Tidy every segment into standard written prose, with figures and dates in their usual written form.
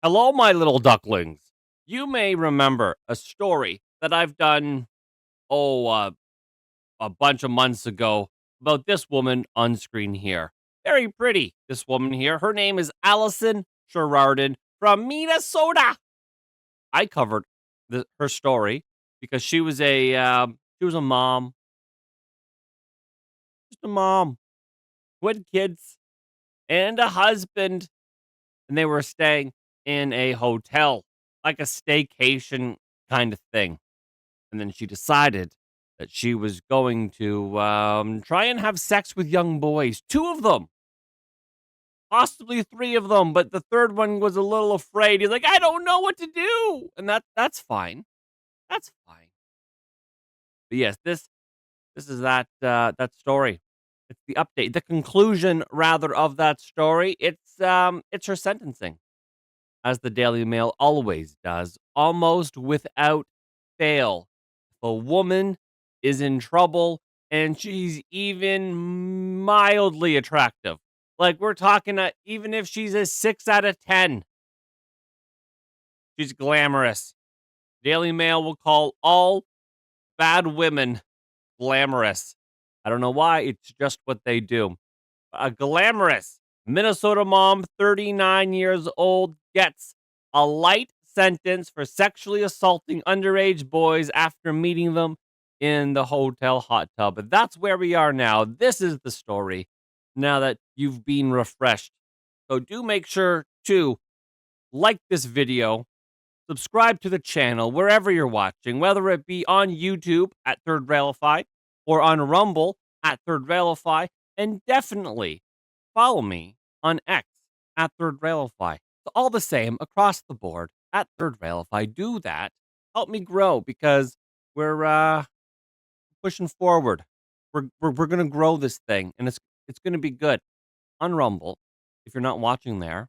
Hello, my little ducklings. You may remember a story that I've done, oh, a bunch of months ago about this woman on screen here. Very pretty, this woman here. Her name is Allison Schardin from Minnesota. I covered her story because she was a mom, just a mom with kids and a husband, and they were staying in a hotel, like a staycation kind of thing. And then she decided that she was going to try and have sex with young boys. Two of them, possibly three of them, but the third one was a little afraid. He's like, I don't know what to do, and that's fine. That's fine. But yes, this is that story. It's the update, the conclusion rather of that story. It's her sentencing, as the Daily Mail always does, almost without fail. If a woman is in trouble and she's even mildly attractive, like we're talking, even if she's a 6 out of 10, she's glamorous. Daily Mail will call all bad women glamorous. I don't know why, it's just what they do. A glamorous Minnesota mom, 39 years old, gets a light sentence for sexually assaulting underage boys after meeting them in the hotel hot tub. But that's where we are now. This is the story now that you've been refreshed. So do make sure to like this video, subscribe to the channel wherever you're watching, whether it be on YouTube at Third Railify or on Rumble at Third Railify, and definitely follow me on X at Third Railify. It's all the same across the board at Third Railify. Do that. Help me grow because we're pushing forward. We're gonna grow this thing, and it's gonna be good. On Rumble, if you're not watching there,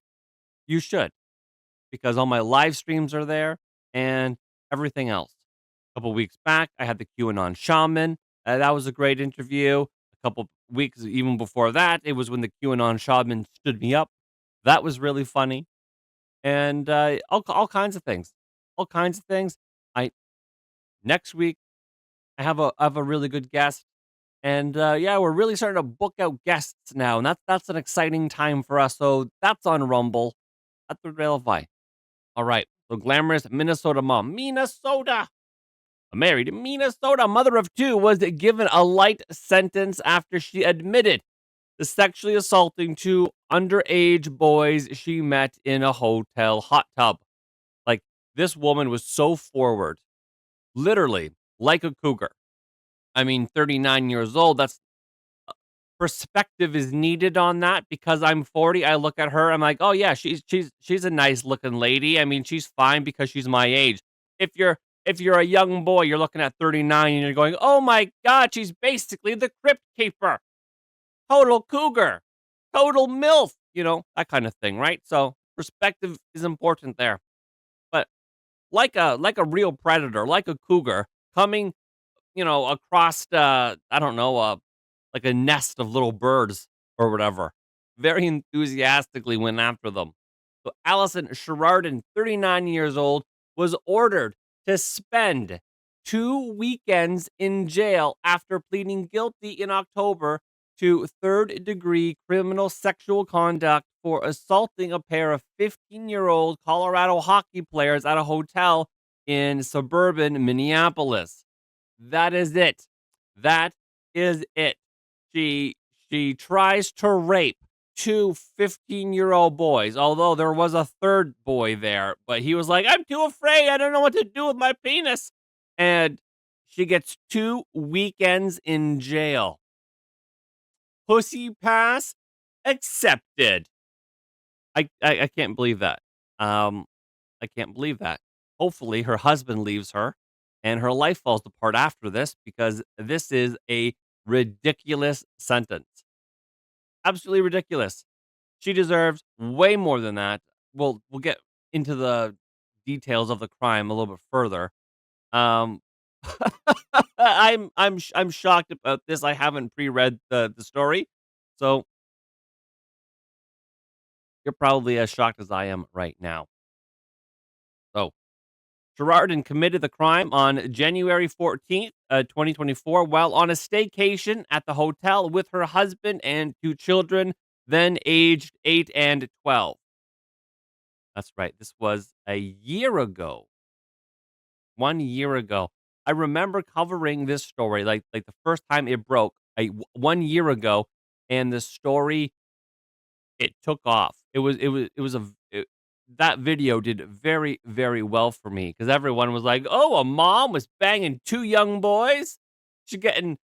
you should, because all my live streams are there and everything else. A couple weeks back, I had the QAnon shaman. That was a great interview. A couple weeks even before that, it was when the QAnon shaman stood me up. That was really funny, and all kinds of things, all kinds of things. I Next week I have a really good guest, and yeah, we're really starting to book out guests now, and that's an exciting time for us. So that's on Rumble at the Railify. All right. So glamorous Minnesota mom. Minnesota. Married in Minnesota, mother of two, was given a light sentence after she admitted to sexually assaulting two underage boys she met in a hotel hot tub. Like, this woman was so forward, literally like a cougar. I mean, 39 years old. That's perspective is needed on that because I'm 40. I look at her, I'm like, "Oh yeah, she's a nice looking lady." I mean, she's fine because she's my age. If you're a young boy, you're looking at 39 and you're going, "Oh my god, she's basically the crypt keeper. Total cougar. Total MILF." That kind of thing, right? So, perspective is important there. But like a real predator, like a cougar coming, across, I don't know, like a nest of little birds or whatever. Very enthusiastically went after them. So Allison Schardin, 39 years old, was ordered to spend 2 weekends in jail after pleading guilty in October to third-degree criminal sexual conduct for assaulting a pair of 15-year-old Colorado hockey players at a hotel in suburban Minneapolis. That is it. That is it. She she tries to rape two 15-year-old boys, although there was a third boy there, but he was like, "I'm too afraid. I don't know what to do with my penis." And she gets 2 weekends in jail. Pussy pass accepted. I can't believe that. Um, I can't believe that. Hopefully, her husband leaves her and her life falls apart after this because this is a ridiculous sentence. Absolutely ridiculous. She deserves way more than that. We'll get into the details of the crime a little bit further. Um, I'm shocked about this. I haven't pre-read the story, so you're probably as shocked as I am right now. So, Schardin committed the crime on January 14th, 2024, while on a staycation at the hotel with her husband and 2 children, then aged 8 and 12. That's right, this was a year ago. 1 year ago. I remember covering this story, like, the first time it broke, 1 year ago, and the story, it took off. It was a v it that video did very, very well for me because everyone was like, "Oh, a mom was banging 2 young boys? She's getting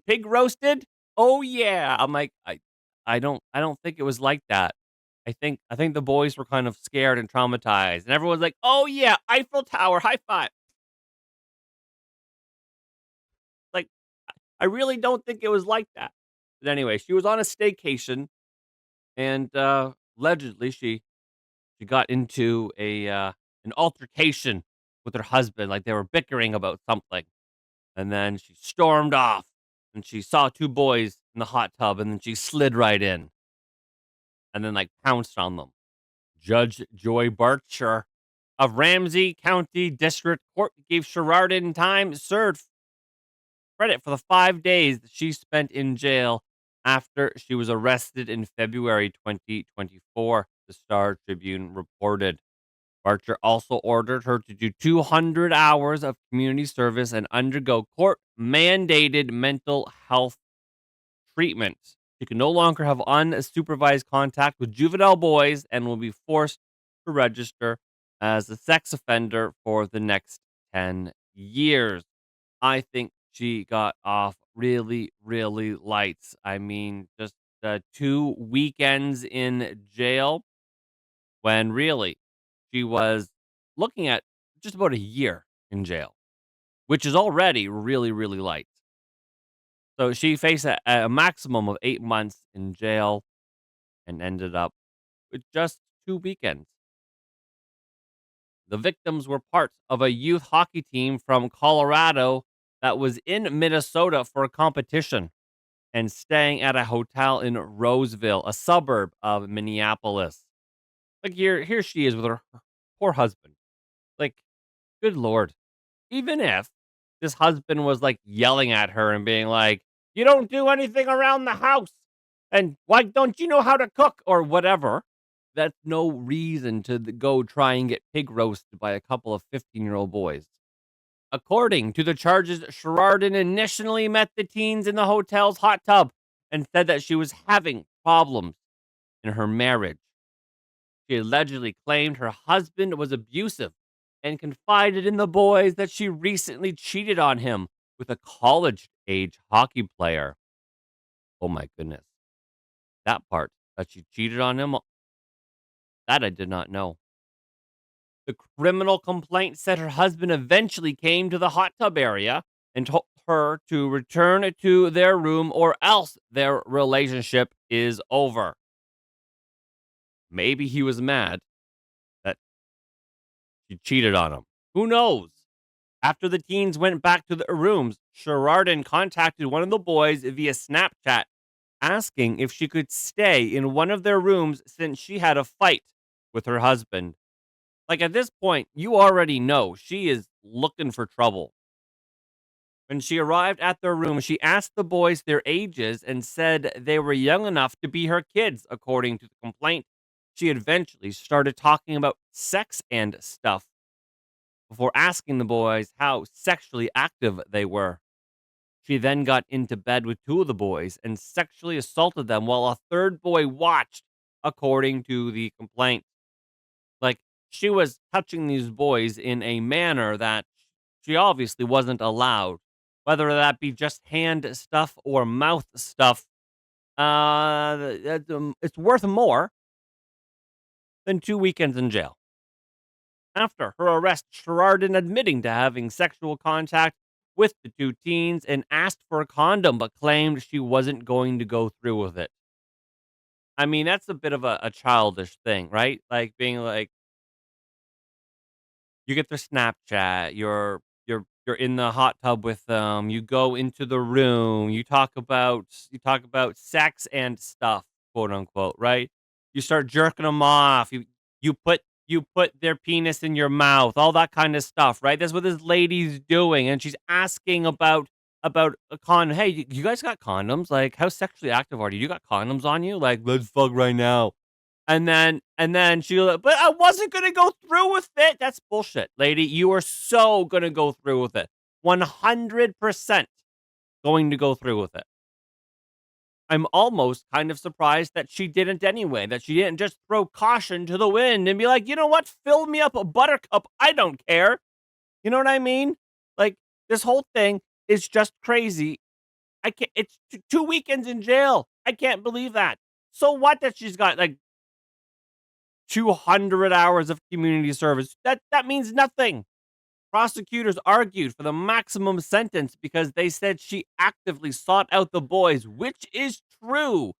pig roasted? Oh, yeah." I'm like, I don't think it was like that. I think the boys were kind of scared and traumatized, and everyone's like, "Oh, yeah, Eiffel Tower, high five." Like, I really don't think it was like that. But anyway, she was on a staycation and, allegedly, she got into an altercation with her husband, like, they were bickering about something, and then she stormed off, and she saw 2 boys in the hot tub, and then she slid right in and then, like, pounced on them. Judge Joy Barcher of Ramsey County District Court gave Sherrardin time served credit for the 5 days that she spent in jail after she was arrested in February 2024, the Star Tribune reported. Barcher also ordered her to do 200 hours of community service and undergo court mandated mental health treatment. She can no longer have unsupervised contact with juvenile boys and will be forced to register as a sex offender for the next 10 years. I think she got off really, really light. I mean, just 2 weekends in jail when really she was looking at just about a year in jail, which is already really, really light. So she faced a maximum of 8 months in jail and ended up with just 2 weekends. The victims were part of a youth hockey team from Colorado that was in Minnesota for a competition and staying at a hotel in Roseville, a suburb of Minneapolis. Like, here she is with her poor husband. Like, good lord. Even if this husband was, like, yelling at her and being like, "You don't do anything around the house, and why don't you know how to cook?" or whatever, that's no reason to go try and get pig roasted by a couple of 15-year-old boys. According to the charges, Sherardin initially met the teens in the hotel's hot tub and said that she was having problems in her marriage. She allegedly claimed her husband was abusive and confided in the boys that she recently cheated on him with a college age hockey player. Oh my goodness. That part, that she cheated on him, that I did not know. The criminal complaint said her husband eventually came to the hot tub area and told her to return to their room or else their relationship is over. Maybe he was mad that she cheated on him. Who knows? After the teens went back to their rooms, Sherardin contacted one of the boys via Snapchat, asking if she could stay in one of their rooms since she had a fight with her husband. Like, at this point, you already know she is looking for trouble. When she arrived at their room, she asked the boys their ages and said they were young enough to be her kids, according to the complaint. She eventually started talking about sex and stuff before asking the boys how sexually active they were. She then got into bed with 2 of the boys and sexually assaulted them while a third boy watched, according to the complaint. Like, she was touching these boys in a manner that she obviously wasn't allowed, whether that be just hand stuff or mouth stuff. It's worth more than 2 weekends in jail. After her arrest, Sherardin admitting to having sexual contact with the 2 teens and asked for a condom, but claimed she wasn't going to go through with it. I mean, that's a bit of a childish thing, right? Like, being like, you get their Snapchat, you're in the hot tub with them, you go into the room, you talk about sex and stuff, quote unquote, right? You start jerking them off. You you put their penis in your mouth, all that kind of stuff, right? That's what this lady's doing, and she's asking about a condom. "Hey, you guys got condoms? Like, how sexually active are you? You got condoms on you? Like, let's fuck right now." And then she like, "But I wasn't gonna go through with it." That's bullshit, lady. You are so gonna go through with it. 100% going to go through with it. I'm almost kind of surprised that she didn't anyway, that she didn't just throw caution to the wind and be like, "You know what? Fill me up a buttercup. I don't care." You know what I mean? Like, this whole thing is just crazy. I can't it's 2 weekends in jail. I can't believe that. So what that she's got, like, 200 hours of community service? That means nothing. Prosecutors argued for the maximum sentence because they said she actively sought out the boys, which is true.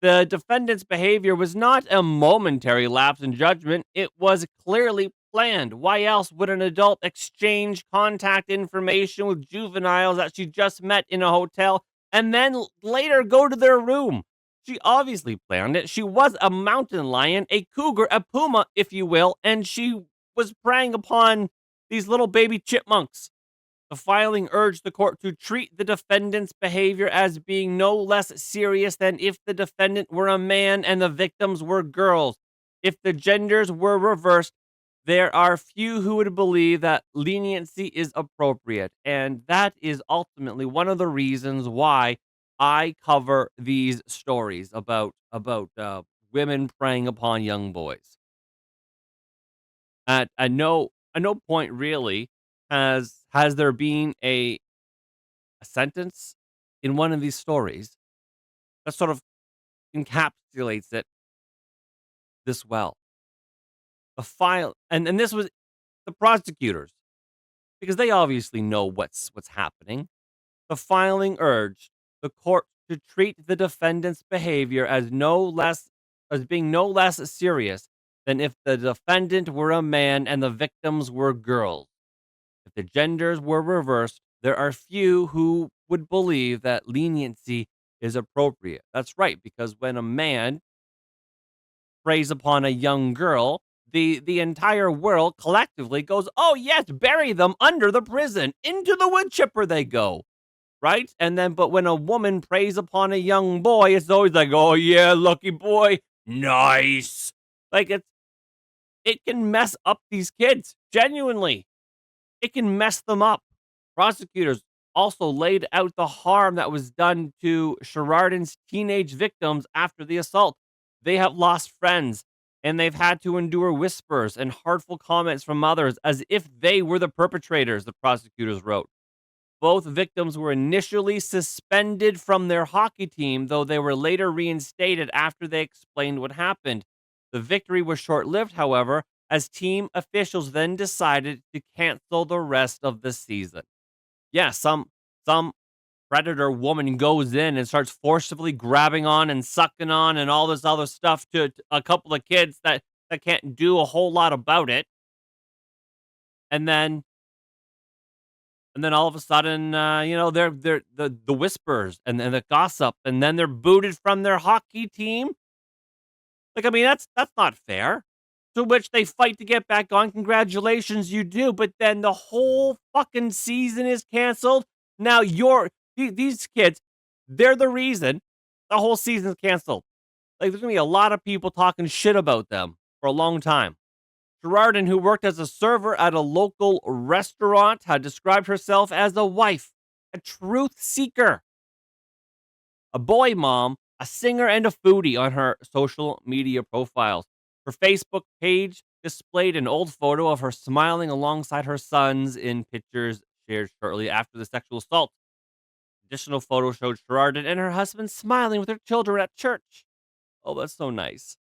The defendant's behavior was not a momentary lapse in judgment, it was clearly planned. Why else would an adult exchange contact information with juveniles that she just met in a hotel and then later go to their room? She obviously planned it. She was a mountain lion, a cougar, a puma, if you will, and she was preying upon these little baby chipmunks. The filing urged the court to treat the defendant's behavior as being no less serious than if the defendant were a man and the victims were girls. If the genders were reversed, there are few who would believe that leniency is appropriate. And that is ultimately one of the reasons why I cover these stories about women preying upon young boys. At no point really has there been a sentence in one of these stories that sort of encapsulates it this well. The file and this was the prosecutors, because they obviously know what's happening. The filing urged the court to treat the defendant's behavior as being no less serious than if the defendant were a man and the victims were girls. If the genders were reversed, there are few who would believe that leniency is appropriate. That's right, because when a man preys upon a young girl, the entire world collectively goes, "Oh yes, bury them under the prison. Into the wood chipper they go." Right? And then but when a woman preys upon a young boy, it's always like, "Oh yeah, lucky boy. Nice." Like it can mess up these kids, genuinely. It can mess them up. Prosecutors also laid out the harm that was done to Schardin's teenage victims after the assault. They have lost friends and they've had to endure whispers and hurtful comments from others as if they were the perpetrators, the prosecutors wrote. Both victims were initially suspended from their hockey team, though they were later reinstated after they explained what happened. The victory was short lived, however, as team officials then decided to cancel the rest of the season. Yeah, some predator woman goes in and starts forcibly grabbing on and sucking on and all this other stuff to a couple of kids that can't do a whole lot about it. And then and then all of a sudden, they're the whispers and the gossip, and then they're booted from their hockey team. Like, I mean, that's not fair. To which they fight to get back on. Congratulations, you do. But then the whole fucking season is canceled. Now these kids, they're the reason the whole season's canceled. Like, there's gonna be a lot of people talking shit about them for a long time. Schardin, who worked as a server at a local restaurant, had described herself as a wife, a truth seeker, a boy mom, a singer, and a foodie on her social media profiles. Her Facebook page displayed an old photo of her smiling alongside her sons in pictures shared shortly after the sexual assault. Additional photos showed Schardin and her husband smiling with their children at church. Oh, that's so nice.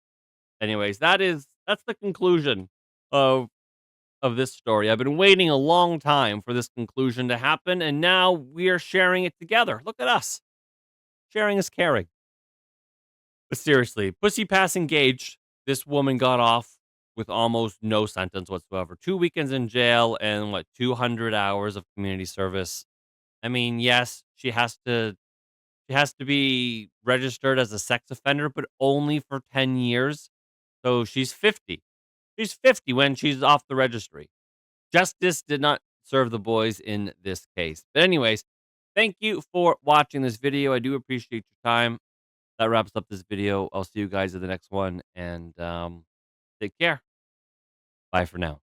Anyways, that's the conclusion of this story. I've been waiting a long time for this conclusion to happen, and now we are sharing it together. Look at us. Sharing is caring. But seriously, pussy pass engaged. This woman got off with almost no sentence whatsoever. 2 weekends in jail and 200 hours of community service. I mean, yes, she has to be registered as a sex offender, but only for 10 years. So she's 50. She's 50 when she's off the registry. Justice did not serve the boys in this case. But anyways, thank you for watching this video. I do appreciate your time. That wraps up this video. I'll see you guys in the next one, and take care. Bye for now.